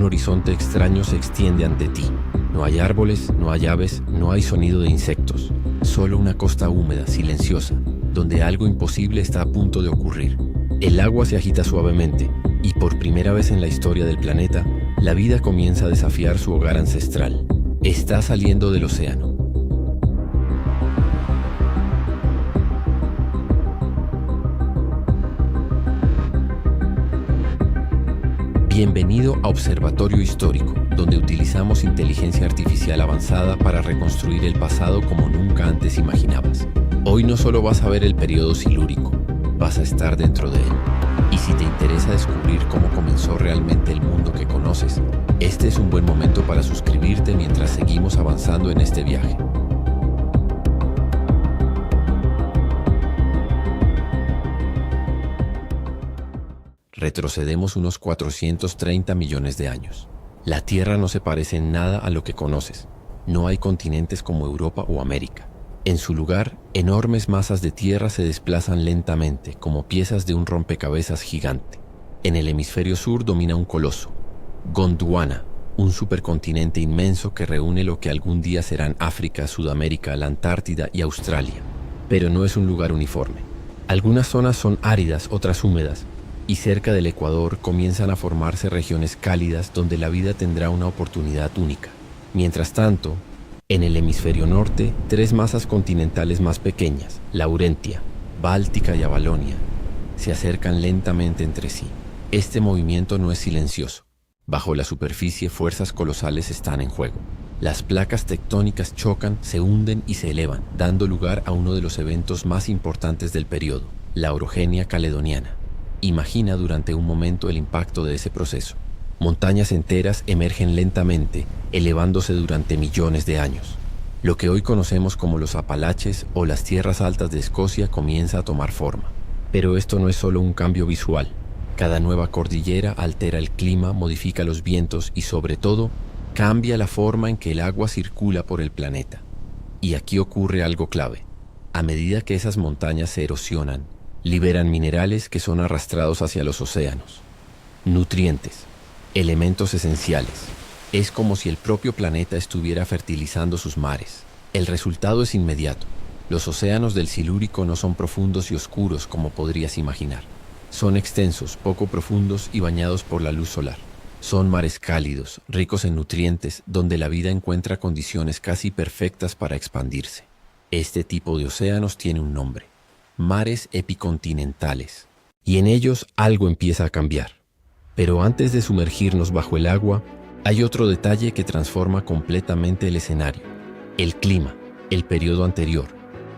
Un horizonte extraño se extiende ante ti. No hay árboles, no hay aves, no hay sonido de insectos. Solo una costa húmeda, silenciosa, donde algo imposible está a punto de ocurrir. El agua se agita suavemente y por primera vez en la historia del planeta, la vida comienza a desafiar su hogar ancestral. Está saliendo del océano. Bienvenido a Observatorio Histórico, donde utilizamos inteligencia artificial avanzada para reconstruir el pasado como nunca antes imaginabas. Hoy no solo vas a ver el periodo silúrico, vas a estar dentro de él. Y si te interesa descubrir cómo comenzó realmente el mundo que conoces, este es un buen momento para suscribirte mientras seguimos avanzando en este viaje. Retrocedemos unos 430 millones de años. La Tierra no se parece en nada a lo que conoces. No hay continentes como Europa o América. En su lugar, enormes masas de tierra se desplazan lentamente, como piezas de un rompecabezas gigante. En el hemisferio sur domina un coloso, Gondwana, un supercontinente inmenso que reúne lo que algún día serán África, Sudamérica, la Antártida y Australia. Pero no es un lugar uniforme. Algunas zonas son áridas, otras húmedas, y cerca del Ecuador comienzan a formarse regiones cálidas donde la vida tendrá una oportunidad única. Mientras tanto, en el hemisferio norte, tres masas continentales más pequeñas, Laurentia, Báltica y Avalonia, se acercan lentamente entre sí. Este movimiento no es silencioso. Bajo la superficie, fuerzas colosales están en juego. Las placas tectónicas chocan, se hunden y se elevan, dando lugar a uno de los eventos más importantes del periodo, la orogenia caledoniana. Imagina durante un momento el impacto de ese proceso. Montañas enteras emergen lentamente, elevándose durante millones de años. Lo que hoy conocemos como los Apalaches o las tierras altas de Escocia comienza a tomar forma. Pero esto no es solo un cambio visual. Cada nueva cordillera altera el clima, modifica los vientos y, sobre todo, cambia la forma en que el agua circula por el planeta. Y aquí ocurre algo clave. A medida que esas montañas se erosionan, liberan minerales que son arrastrados hacia los océanos. Nutrientes, elementos esenciales. Es como si el propio planeta estuviera fertilizando sus mares. El resultado es inmediato. Los océanos del Silúrico no son profundos y oscuros como podrías imaginar. Son extensos, poco profundos y bañados por la luz solar. Son mares cálidos, ricos en nutrientes, donde la vida encuentra condiciones casi perfectas para expandirse. Este tipo de océanos tiene un nombre: mares epicontinentales. Y en ellos algo empieza a cambiar. Pero antes de sumergirnos bajo el agua, hay otro detalle que transforma completamente el escenario: el clima, el periodo anterior.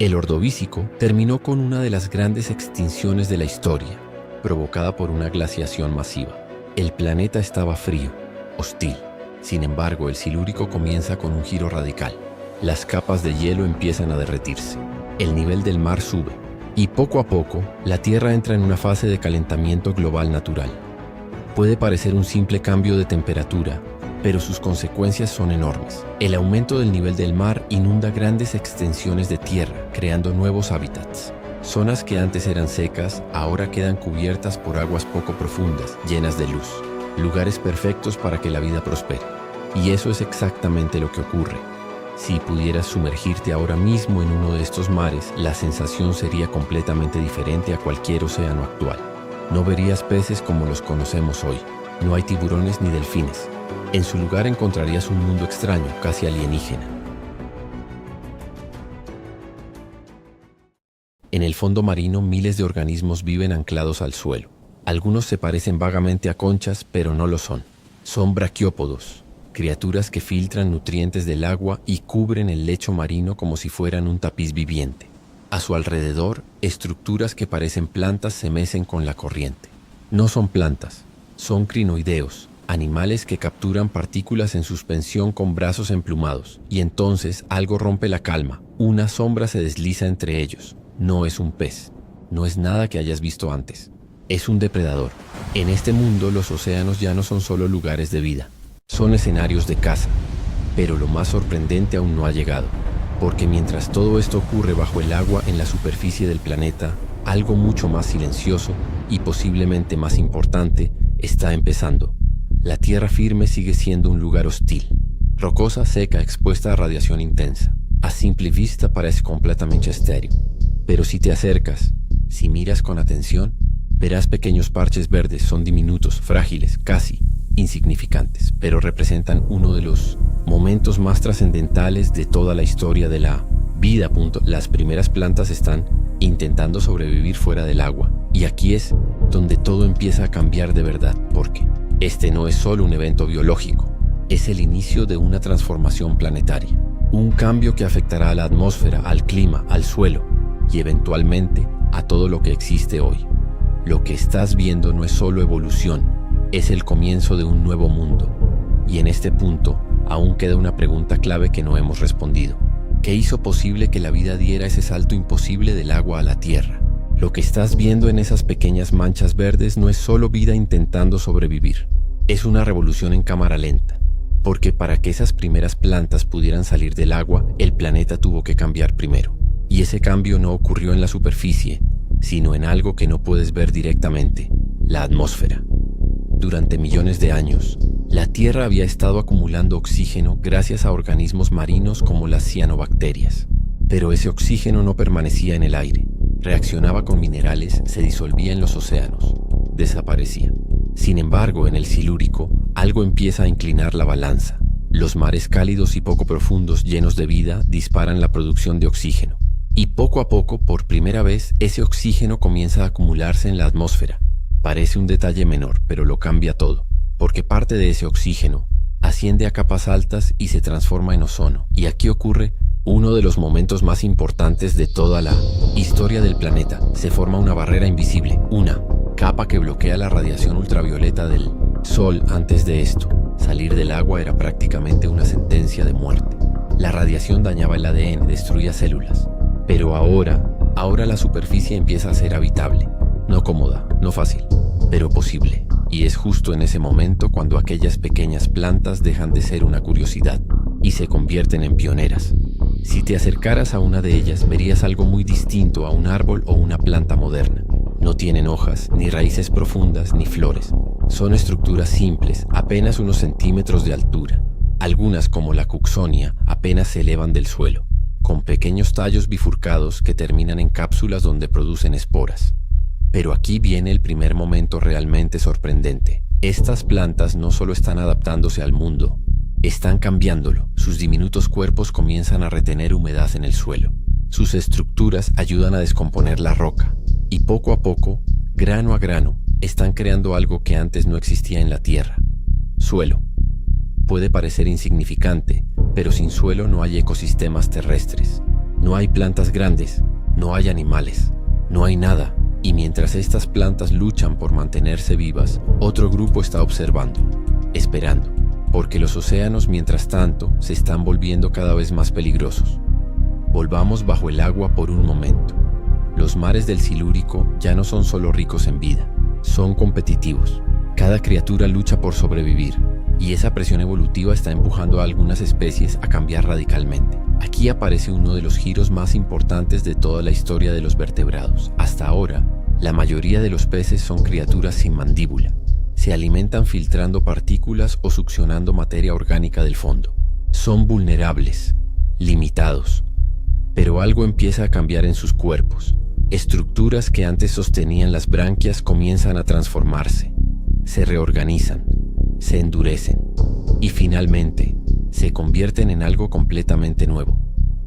El Ordovícico terminó con una de las grandes extinciones de la historia, provocada por una glaciación masiva. El planeta estaba frío, hostil. Sin embargo, el Silúrico comienza con un giro radical. Las capas de hielo empiezan a derretirse. El nivel del mar sube. Y poco a poco, la Tierra entra en una fase de calentamiento global natural. Puede parecer un simple cambio de temperatura, pero sus consecuencias son enormes. El aumento del nivel del mar inunda grandes extensiones de tierra, creando nuevos hábitats. Zonas que antes eran secas, ahora quedan cubiertas por aguas poco profundas, llenas de luz. Lugares perfectos para que la vida prospere. Y eso es exactamente lo que ocurre. Si pudieras sumergirte ahora mismo en uno de estos mares, la sensación sería completamente diferente a cualquier océano actual. No verías peces como los conocemos hoy. No hay tiburones ni delfines. En su lugar encontrarías un mundo extraño, casi alienígena. En el fondo marino, miles de organismos viven anclados al suelo. Algunos se parecen vagamente a conchas, pero no lo son. Son braquiópodos, criaturas que filtran nutrientes del agua y cubren el lecho marino como si fueran un tapiz viviente. A su alrededor, estructuras que parecen plantas se mecen con la corriente. No son plantas, son crinoideos, animales que capturan partículas en suspensión con brazos emplumados, y entonces algo rompe la calma, una sombra se desliza entre ellos. No es un pez, no es nada que hayas visto antes, es un depredador. En este mundo los océanos ya no son solo lugares de vida, son escenarios de caza. Pero lo más sorprendente aún no ha llegado, porque mientras todo esto ocurre bajo el agua en la superficie del planeta, algo mucho más silencioso y posiblemente más importante está empezando: La tierra firme sigue siendo un lugar hostil, rocosa, seca, expuesta a radiación intensa. A simple vista parece completamente estéril. Pero si te acercas, si miras con atención, verás pequeños parches verdes, son diminutos, frágiles, casi insignificantes, pero representan uno de los momentos más trascendentales de toda la historia de la vida. Las primeras plantas están intentando sobrevivir fuera del agua, y aquí es donde todo empieza a cambiar de verdad, porque este no es solo un evento biológico, es el inicio de una transformación planetaria, un cambio que afectará a la atmósfera, al clima, al suelo y eventualmente a todo lo que existe hoy. Lo que estás viendo no es solo evolución, es el comienzo de un nuevo mundo. Y en este punto aún queda una pregunta clave que no hemos respondido. ¿Qué hizo posible que la vida diera ese salto imposible del agua a la tierra? Lo que estás viendo en esas pequeñas manchas verdes no es solo vida intentando sobrevivir, es una revolución en cámara lenta. Porque para que esas primeras plantas pudieran salir del agua, el planeta tuvo que cambiar primero. Y ese cambio no ocurrió en la superficie, sino en algo que no puedes ver directamente, la atmósfera. Durante millones de años, la Tierra había estado acumulando oxígeno gracias a organismos marinos como las cianobacterias. Pero ese oxígeno no permanecía en el aire, reaccionaba con minerales, se disolvía en los océanos, desaparecía. Sin embargo, en el Silúrico, algo empieza a inclinar la balanza. Los mares cálidos y poco profundos llenos de vida disparan la producción de oxígeno. Y poco a poco, por primera vez, ese oxígeno comienza a acumularse en la atmósfera. Parece un detalle menor, pero lo cambia todo, porque parte de ese oxígeno asciende a capas altas y se transforma en ozono. Y aquí ocurre uno de los momentos más importantes de toda la historia del planeta. Se forma una barrera invisible, una capa que bloquea la radiación ultravioleta del Sol. Antes de esto, salir del agua era prácticamente una sentencia de muerte. La radiación dañaba el ADN, destruía células. Pero ahora la superficie empieza a ser habitable. No cómoda, no fácil, pero posible. Y es justo en ese momento cuando aquellas pequeñas plantas dejan de ser una curiosidad y se convierten en pioneras. Si te acercaras a una de ellas, verías algo muy distinto a un árbol o una planta moderna. No tienen hojas, ni raíces profundas, ni flores. Son estructuras simples, apenas unos centímetros de altura. Algunas, como la Cooksonia, apenas se elevan del suelo, con pequeños tallos bifurcados que terminan en cápsulas donde producen esporas. Pero aquí viene el primer momento realmente sorprendente. Estas plantas no solo están adaptándose al mundo, están cambiándolo. Sus diminutos cuerpos comienzan a retener humedad en el suelo. Sus estructuras ayudan a descomponer la roca. Y poco a poco, grano a grano, están creando algo que antes no existía en la Tierra. Suelo. Puede parecer insignificante, pero sin suelo no hay ecosistemas terrestres. No hay plantas grandes, no hay animales, no hay nada. Y mientras estas plantas luchan por mantenerse vivas, otro grupo está observando, esperando, porque los océanos, mientras tanto, se están volviendo cada vez más peligrosos. Volvamos bajo el agua por un momento. Los mares del Silúrico ya no son solo ricos en vida, son competitivos. Cada criatura lucha por sobrevivir, y esa presión evolutiva está empujando a algunas especies a cambiar radicalmente. Aquí aparece uno de los giros más importantes de toda la historia de los vertebrados. Hasta ahora, la mayoría de los peces son criaturas sin mandíbula. Se alimentan filtrando partículas o succionando materia orgánica del fondo. Son vulnerables, limitados. Pero algo empieza a cambiar en sus cuerpos. Estructuras que antes sostenían las branquias comienzan a transformarse. Se reorganizan, se endurecen y finalmente se convierten en algo completamente nuevo.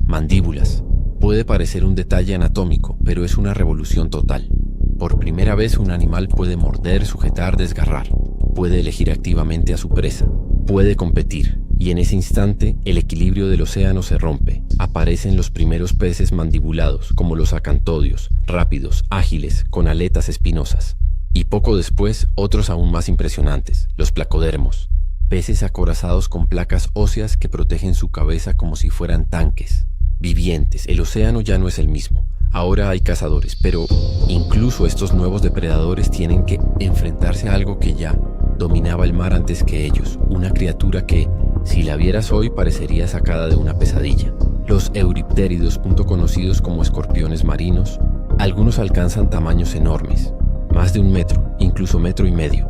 Mandíbulas. Puede parecer un detalle anatómico, pero es una revolución total. Por primera vez un animal puede morder, sujetar, desgarrar. Puede elegir activamente a su presa. Puede competir. Y en ese instante, el equilibrio del océano se rompe. Aparecen los primeros peces mandibulados, como los acantodios, rápidos, ágiles, con aletas espinosas. Y poco después, otros aún más impresionantes, los placodermos. Peces acorazados con placas óseas que protegen su cabeza como si fueran tanques. Vivientes, el océano ya no es el mismo. Ahora hay cazadores, pero incluso estos nuevos depredadores tienen que enfrentarse a algo que ya dominaba el mar antes que ellos. Una criatura que, si la vieras hoy, parecería sacada de una pesadilla. Los euriptéridos, conocidos como escorpiones marinos, algunos alcanzan tamaños enormes, más de 1 metro, incluso 1,5 metros.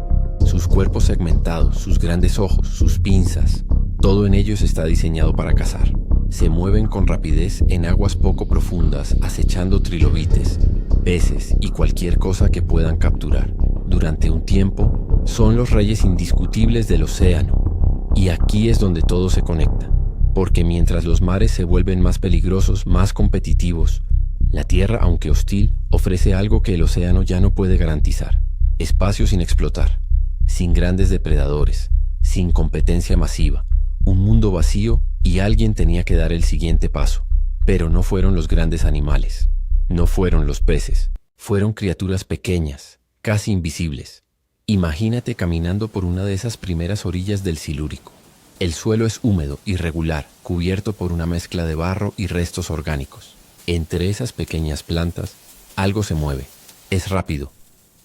Sus cuerpos segmentados, sus grandes ojos, sus pinzas, todo en ellos está diseñado para cazar. Se mueven con rapidez en aguas poco profundas, acechando trilobites, peces y cualquier cosa que puedan capturar. Durante un tiempo, son los reyes indiscutibles del océano. Y aquí es donde todo se conecta. Porque mientras los mares se vuelven más peligrosos, más competitivos, la tierra, aunque hostil, ofrece algo que el océano ya no puede garantizar. Espacio sin explotar, sin grandes depredadores, sin competencia masiva, un mundo vacío y alguien tenía que dar el siguiente paso. Pero no fueron los grandes animales, no fueron los peces, fueron criaturas pequeñas, casi invisibles. Imagínate caminando por una de esas primeras orillas del Silúrico. El suelo es húmedo, irregular, cubierto por una mezcla de barro y restos orgánicos. Entre esas pequeñas plantas, algo se mueve. Es rápido,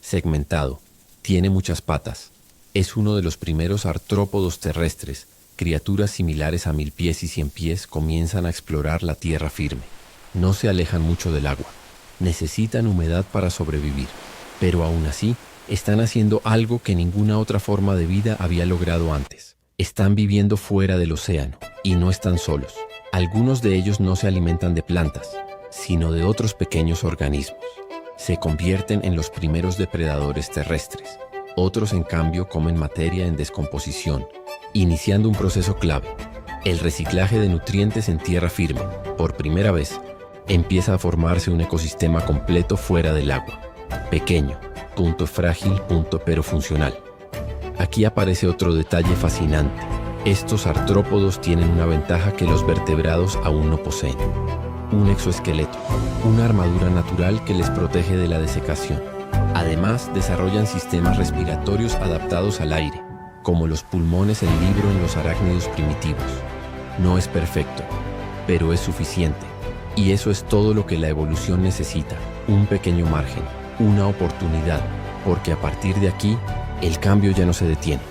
segmentado, tiene muchas patas. Es uno de los primeros artrópodos terrestres. Criaturas similares a 1000 pies y 100 pies comienzan a explorar la tierra firme. No se alejan mucho del agua. Necesitan humedad para sobrevivir. Pero aún así, están haciendo algo que ninguna otra forma de vida había logrado antes. Están viviendo fuera del océano y no están solos. Algunos de ellos no se alimentan de plantas, sino de otros pequeños organismos. Se convierten en los primeros depredadores terrestres. Otros, en cambio, comen materia en descomposición, iniciando un proceso clave, el reciclaje de nutrientes en tierra firme. Por primera vez, empieza a formarse un ecosistema completo fuera del agua. Pequeño, punto frágil, punto pero funcional. Aquí aparece otro detalle fascinante. Estos artrópodos tienen una ventaja que los vertebrados aún no poseen. Un exoesqueleto, una armadura natural que les protege de la desecación. Además, desarrollan sistemas respiratorios adaptados al aire, como los pulmones en libro en los arácnidos primitivos. No es perfecto, pero es suficiente. Y eso es todo lo que la evolución necesita, un pequeño margen, una oportunidad, porque a partir de aquí, el cambio ya no se detiene.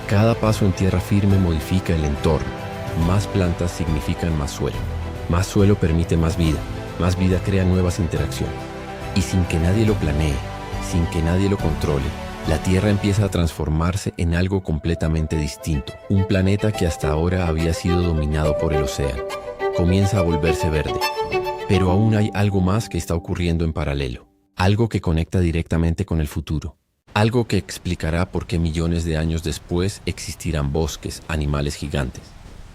Cada paso en tierra firme modifica el entorno. Más plantas significan más suelo. Más suelo permite más vida crea nuevas interacciones. Y sin que nadie lo planee, sin que nadie lo controle, la Tierra empieza a transformarse en algo completamente distinto. Un planeta que hasta ahora había sido dominado por el océano. Comienza a volverse verde. Pero aún hay algo más que está ocurriendo en paralelo. Algo que conecta directamente con el futuro. Algo que explicará por qué millones de años después existirán bosques, animales gigantes.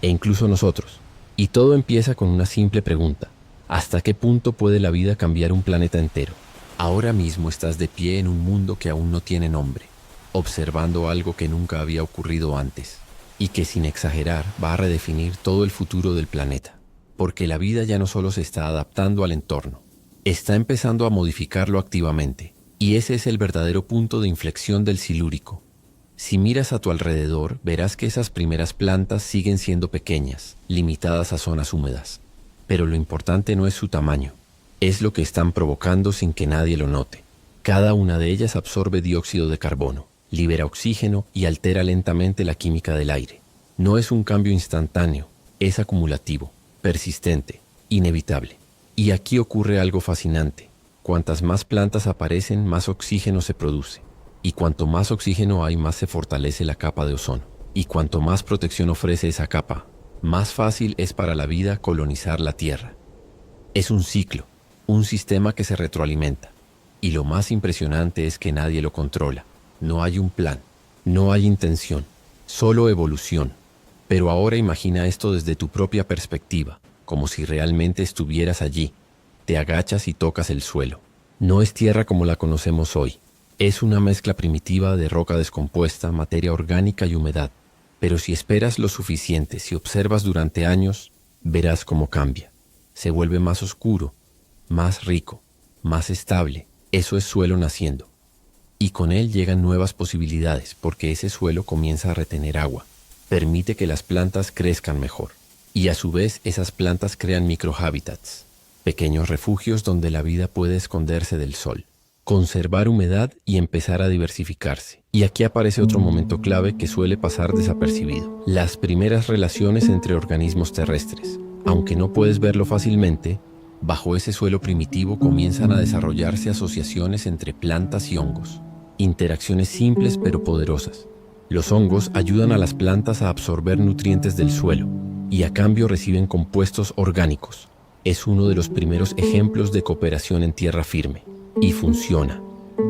E incluso nosotros. Y todo empieza con una simple pregunta. ¿Hasta qué punto puede la vida cambiar un planeta entero? Ahora mismo estás de pie en un mundo que aún no tiene nombre, observando algo que nunca había ocurrido antes, y que sin exagerar va a redefinir todo el futuro del planeta. Porque la vida ya no solo se está adaptando al entorno, está empezando a modificarlo activamente. Y ese es el verdadero punto de inflexión del Silúrico. Si miras a tu alrededor, verás que esas primeras plantas siguen siendo pequeñas, limitadas a zonas húmedas. Pero lo importante no es su tamaño, es lo que están provocando sin que nadie lo note. Cada una de ellas absorbe dióxido de carbono, libera oxígeno y altera lentamente la química del aire. No es un cambio instantáneo, es acumulativo, persistente, inevitable. Y aquí ocurre algo fascinante. Cuantas más plantas aparecen, más oxígeno se produce. Y cuanto más oxígeno hay, más se fortalece la capa de ozono. Y cuanto más protección ofrece esa capa, más fácil es para la vida colonizar la Tierra. Es un ciclo, un sistema que se retroalimenta. Y lo más impresionante es que nadie lo controla. No hay un plan, no hay intención, solo evolución. Pero ahora imagina esto desde tu propia perspectiva, como si realmente estuvieras allí. Te agachas y tocas el suelo. No es tierra como la conocemos hoy. Es una mezcla primitiva de roca descompuesta, materia orgánica y humedad. Pero si esperas lo suficiente, si observas durante años, verás cómo cambia. Se vuelve más oscuro, más rico, más estable. Eso es suelo naciendo. Y con él llegan nuevas posibilidades, porque ese suelo comienza a retener agua. Permite que las plantas crezcan mejor. Y a su vez, esas plantas crean microhábitats. Pequeños refugios donde la vida puede esconderse del sol, conservar humedad y empezar a diversificarse. Y aquí aparece otro momento clave que suele pasar desapercibido. Las primeras relaciones entre organismos terrestres. Aunque no puedes verlo fácilmente, bajo ese suelo primitivo comienzan a desarrollarse asociaciones entre plantas y hongos. Interacciones simples pero poderosas. Los hongos ayudan a las plantas a absorber nutrientes del suelo y a cambio reciben compuestos orgánicos. Es uno de los primeros ejemplos de cooperación en tierra firme. Y funciona.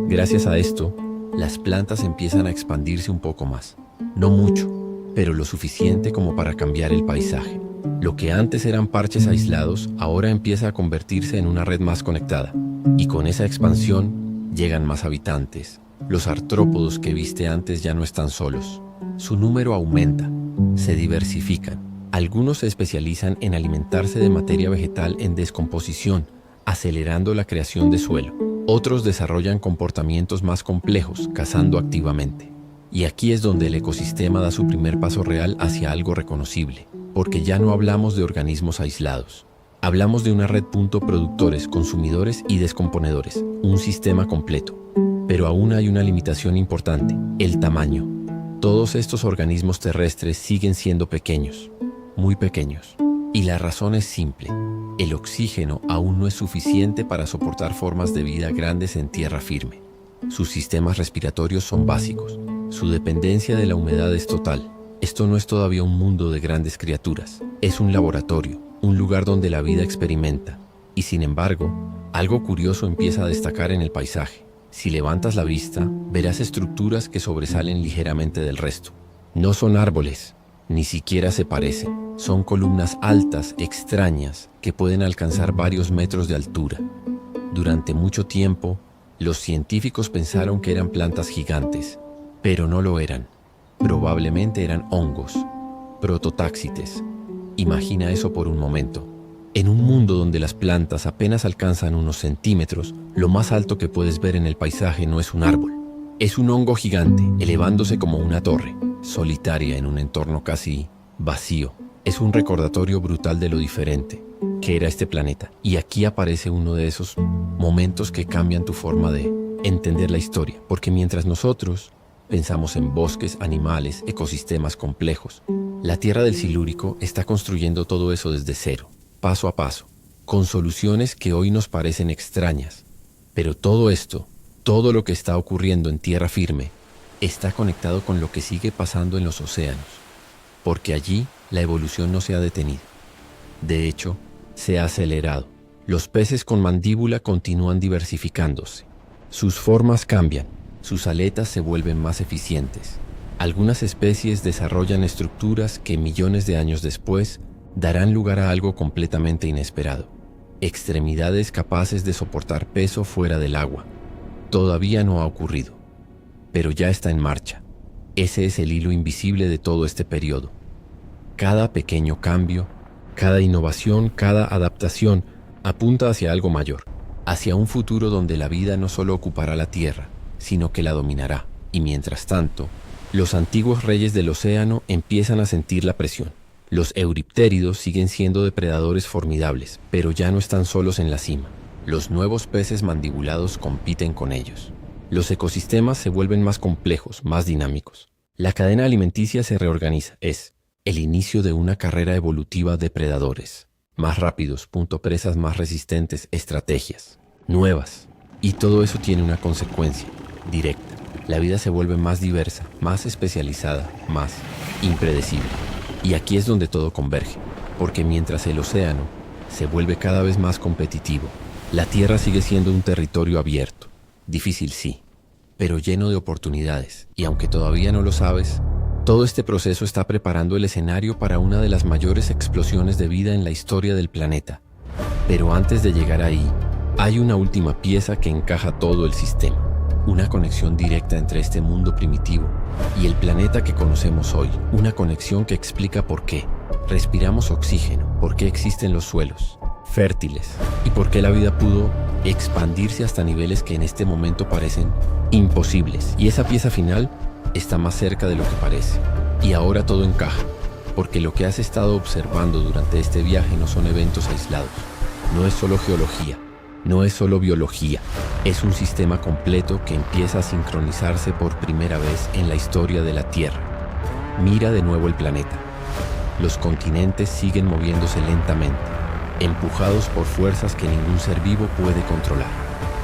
Gracias a esto, las plantas empiezan a expandirse un poco más. No mucho, pero lo suficiente como para cambiar el paisaje. Lo que antes eran parches aislados, ahora empieza a convertirse en una red más conectada. Y con esa expansión, llegan más habitantes. Los artrópodos que viste antes ya no están solos. Su número aumenta, se diversifican. Algunos se especializan en alimentarse de materia vegetal en descomposición, acelerando la creación de suelo. Otros desarrollan comportamientos más complejos, cazando activamente. Y aquí es donde el ecosistema da su primer paso real hacia algo reconocible, porque ya no hablamos de organismos aislados. Hablamos de una red productores, consumidores y descomponedores, un sistema completo. Pero aún hay una limitación importante, el tamaño. Todos estos organismos terrestres siguen siendo pequeños, muy pequeños. Y la razón es simple. El oxígeno aún no es suficiente para soportar formas de vida grandes en tierra firme. Sus sistemas respiratorios son básicos. Su dependencia de la humedad es total. Esto no es todavía un mundo de grandes criaturas. Es un laboratorio, un lugar donde la vida experimenta. Y sin embargo, algo curioso empieza a destacar en el paisaje. Si levantas la vista, verás estructuras que sobresalen ligeramente del resto. No son árboles, ni siquiera se parecen. Son columnas altas, extrañas, que pueden alcanzar varios metros de altura. Durante mucho tiempo, los científicos pensaron que eran plantas gigantes, pero no lo eran. Probablemente eran hongos, prototáxites. Imagina eso por un momento. En un mundo donde las plantas apenas alcanzan unos centímetros, lo más alto que puedes ver en el paisaje no es un árbol. Es un hongo gigante, elevándose como una torre, solitaria en un entorno casi vacío. Es un recordatorio brutal de lo diferente que era este planeta. Y aquí aparece uno de esos momentos que cambian tu forma de entender la historia. Porque mientras nosotros pensamos en bosques, animales, ecosistemas complejos, la Tierra del Silúrico está construyendo todo eso desde cero, paso a paso, con soluciones que hoy nos parecen extrañas. Pero todo esto, todo lo que está ocurriendo en tierra firme, está conectado con lo que sigue pasando en los océanos. Porque allí la evolución no se ha detenido. De hecho, se ha acelerado. Los peces con mandíbula continúan diversificándose. Sus formas cambian, sus aletas se vuelven más eficientes. Algunas especies desarrollan estructuras que millones de años después darán lugar a algo completamente inesperado. Extremidades capaces de soportar peso fuera del agua. Todavía no ha ocurrido, pero ya está en marcha. Ese es el hilo invisible de todo este periodo. Cada pequeño cambio, cada innovación, cada adaptación apunta hacia algo mayor, hacia un futuro donde la vida no solo ocupará la Tierra, sino que la dominará. Y mientras tanto, los antiguos reyes del océano empiezan a sentir la presión. Los euriptéridos siguen siendo depredadores formidables, pero ya no están solos en la cima. Los nuevos peces mandibulados compiten con ellos. Los ecosistemas se vuelven más complejos, más dinámicos. La cadena alimenticia se reorganiza. Es el inicio de una carrera evolutiva de predadores. Más rápidos, presas más resistentes, estrategias nuevas. Y todo eso tiene una consecuencia directa. La vida se vuelve más diversa, más especializada, más impredecible. Y aquí es donde todo converge, porque mientras el océano se vuelve cada vez más competitivo, la Tierra sigue siendo un territorio abierto. Difícil sí, pero lleno de oportunidades. Y aunque todavía no lo sabes, todo este proceso está preparando el escenario para una de las mayores explosiones de vida en la historia del planeta. Pero antes de llegar ahí, hay una última pieza que encaja todo el sistema. Una conexión directa entre este mundo primitivo y el planeta que conocemos hoy. Una conexión que explica por qué respiramos oxígeno, por qué existen los suelos fértiles y por qué la vida pudo expandirse hasta niveles que en este momento parecen imposibles. Y esa pieza final está más cerca de lo que parece. Y ahora todo encaja, porque lo que has estado observando durante este viaje no son eventos aislados. No es solo geología, no es solo biología. Es un sistema completo que empieza a sincronizarse por primera vez en la historia de la Tierra. Mira de nuevo el planeta. Los continentes siguen moviéndose lentamente, empujados por fuerzas que ningún ser vivo puede controlar.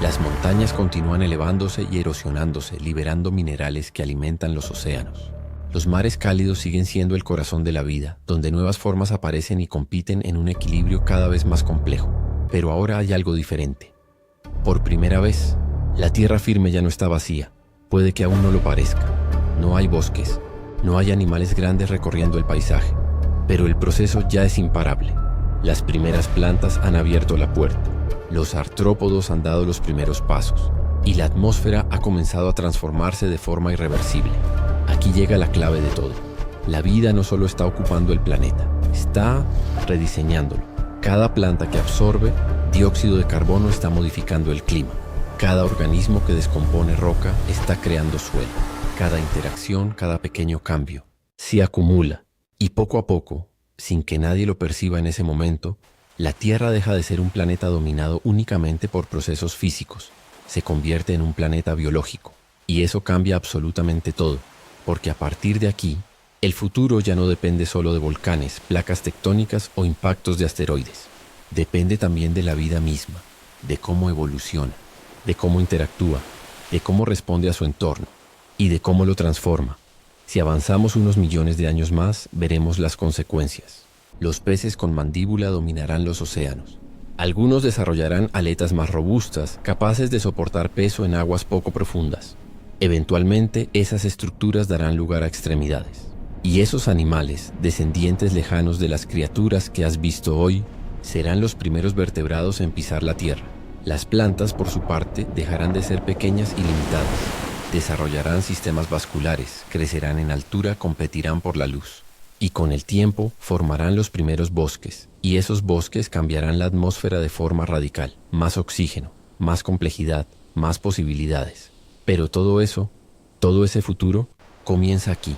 Las montañas continúan elevándose y erosionándose, liberando minerales que alimentan los océanos. Los mares cálidos siguen siendo el corazón de la vida, donde nuevas formas aparecen y compiten en un equilibrio cada vez más complejo. Pero ahora hay algo diferente. Por primera vez, la tierra firme ya no está vacía. Puede que aún no lo parezca. No hay bosques, no hay animales grandes recorriendo el paisaje, pero el proceso ya es imparable. Las primeras plantas han abierto la puerta, los artrópodos han dado los primeros pasos y la atmósfera ha comenzado a transformarse de forma irreversible. Aquí llega la clave de todo. La vida no solo está ocupando el planeta, está rediseñándolo. Cada planta que absorbe dióxido de carbono está modificando el clima. Cada organismo que descompone roca está creando suelo. Cada interacción, cada pequeño cambio, se acumula y poco a poco, sin que nadie lo perciba en ese momento, la Tierra deja de ser un planeta dominado únicamente por procesos físicos. Se convierte en un planeta biológico. Y eso cambia absolutamente todo, porque a partir de aquí, el futuro ya no depende solo de volcanes, placas tectónicas o impactos de asteroides. Depende también de la vida misma, de cómo evoluciona, de cómo interactúa, de cómo responde a su entorno y de cómo lo transforma. Si avanzamos unos millones de años más, veremos las consecuencias. Los peces con mandíbula dominarán los océanos. Algunos desarrollarán aletas más robustas, capaces de soportar peso en aguas poco profundas. Eventualmente, esas estructuras darán lugar a extremidades. Y esos animales, descendientes lejanos de las criaturas que has visto hoy, serán los primeros vertebrados en pisar la Tierra. Las plantas, por su parte, dejarán de ser pequeñas y limitadas. Desarrollarán sistemas vasculares, crecerán en altura, competirán por la luz. Y con el tiempo formarán los primeros bosques, y esos bosques cambiarán la atmósfera de forma radical. Más oxígeno, más complejidad, más posibilidades. Pero todo eso, todo ese futuro, comienza aquí,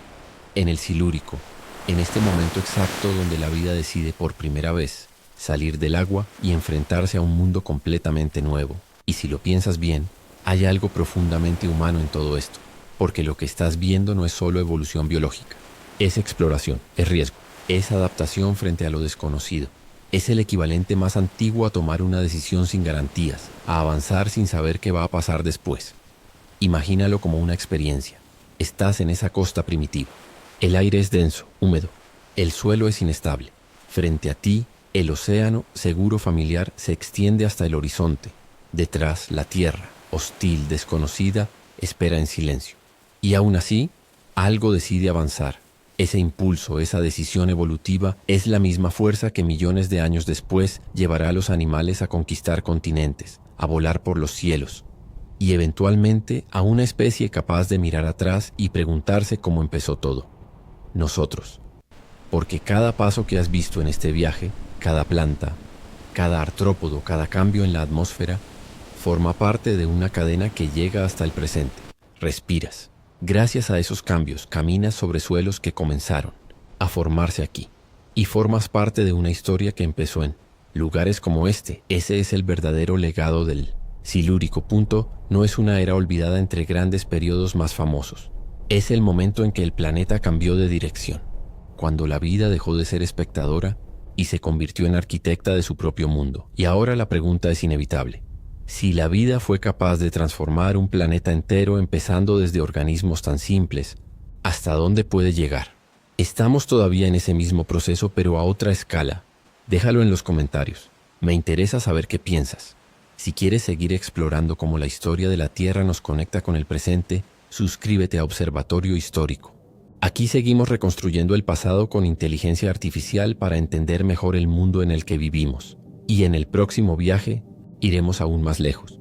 en el Silúrico, en este momento exacto donde la vida decide por primera vez salir del agua y enfrentarse a un mundo completamente nuevo. Y si lo piensas bien, hay algo profundamente humano en todo esto, porque lo que estás viendo no es solo evolución biológica. Es exploración, es riesgo, es adaptación frente a lo desconocido. Es el equivalente más antiguo a tomar una decisión sin garantías, a avanzar sin saber qué va a pasar después. Imagínalo como una experiencia. Estás en esa costa primitiva. El aire es denso, húmedo. El suelo es inestable. Frente a ti, el océano, seguro familiar, se extiende hasta el horizonte. Detrás, la tierra, hostil, desconocida, espera en silencio. Y aún así, algo decide avanzar. Ese impulso, esa decisión evolutiva, es la misma fuerza que millones de años después llevará a los animales a conquistar continentes, a volar por los cielos, y eventualmente a una especie capaz de mirar atrás y preguntarse cómo empezó todo. Nosotros. Porque cada paso que has visto en este viaje, cada planta, cada artrópodo, cada cambio en la atmósfera, forma parte de una cadena que llega hasta el presente. Respiras. Gracias a esos cambios, caminas sobre suelos que comenzaron a formarse aquí. Y formas parte de una historia que empezó en lugares como este. Ese es el verdadero legado del Silúrico. No es una era olvidada entre grandes periodos más famosos. Es el momento en que el planeta cambió de dirección. Cuando la vida dejó de ser espectadora y se convirtió en arquitecta de su propio mundo. Y ahora la pregunta es inevitable. Si la vida fue capaz de transformar un planeta entero empezando desde organismos tan simples, ¿hasta dónde puede llegar? Estamos todavía en ese mismo proceso, pero a otra escala. Déjalo en los comentarios. Me interesa saber qué piensas. Si quieres seguir explorando cómo la historia de la Tierra nos conecta con el presente, suscríbete a Observatorio Histórico. Aquí seguimos reconstruyendo el pasado con inteligencia artificial para entender mejor el mundo en el que vivimos. Y en el próximo viaje, iremos aún más lejos.